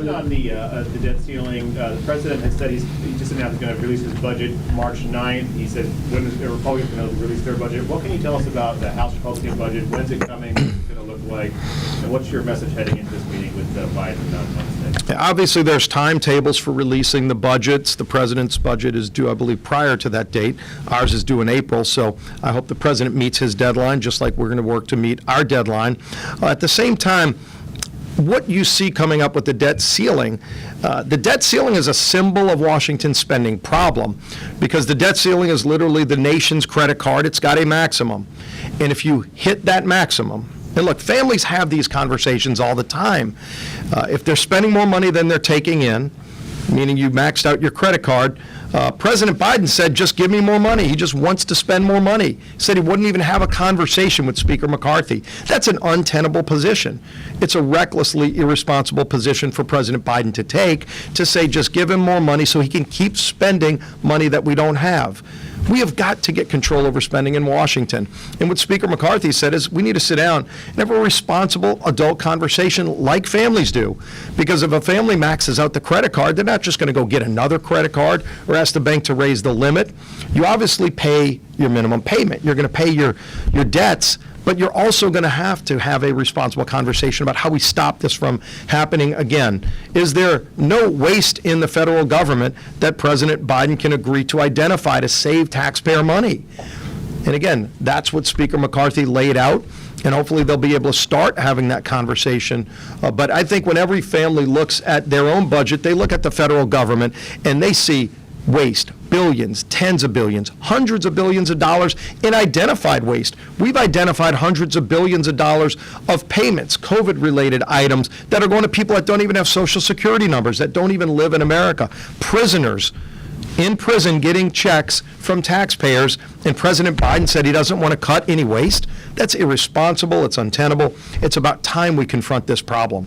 Question on the debt ceiling. The president has said he just announced he's going to release his budget March 9th. He said when is the Republicans going to release their budget? What can you tell us about the House Republican budget? When's it coming? What's it going to look like? And what's your message heading into this meeting with Biden on Wednesday? Obviously, there's timetables for releasing the budgets. The president's budget is due, I believe, prior to that date. Ours is due in April, so I hope the president meets his deadline, just like we're going to work to meet our deadline. At the same time, what you see coming up with the debt ceiling is a symbol of Washington's spending problem, because the debt ceiling is literally the nation's credit card. It's got a maximum. And if you hit that maximum, and look, families have these conversations all the time. If they're spending more money than they're taking in, meaning you maxed out your credit card, President Biden said, just give me more money. He just wants to spend more money. He said he wouldn't even have a conversation with Speaker McCarthy. That's an untenable position. It's a recklessly irresponsible position for President Biden to take, to say just give him more money so he can keep spending money that we don't have. We have got to get control over spending in Washington. And what Speaker McCarthy said is we need to sit down and have a responsible adult conversation like families do. Because if a family maxes out the credit card, they're not just going to go get another credit card or ask the bank to raise the limit. You obviously pay your minimum payment. You're going to pay your debts, but you're also going to have a responsible conversation about how we stop this from happening again. Is there no waste in the federal government that President Biden can agree to identify to save taxpayer money? And again, that's what Speaker McCarthy laid out, and hopefully they'll be able to start having that conversation. But I think when every family looks at their own budget, they look at the federal government and they see waste, billions, tens of billions, hundreds of billions of dollars in identified waste. We've identified hundreds of billions of dollars of payments, COVID-related items that are going to people that don't even have Social Security numbers, that don't even live in America. Prisoners in prison getting checks from taxpayers, and President Biden said he doesn't want to cut any waste. That's irresponsible. It's untenable. It's about time we confront this problem.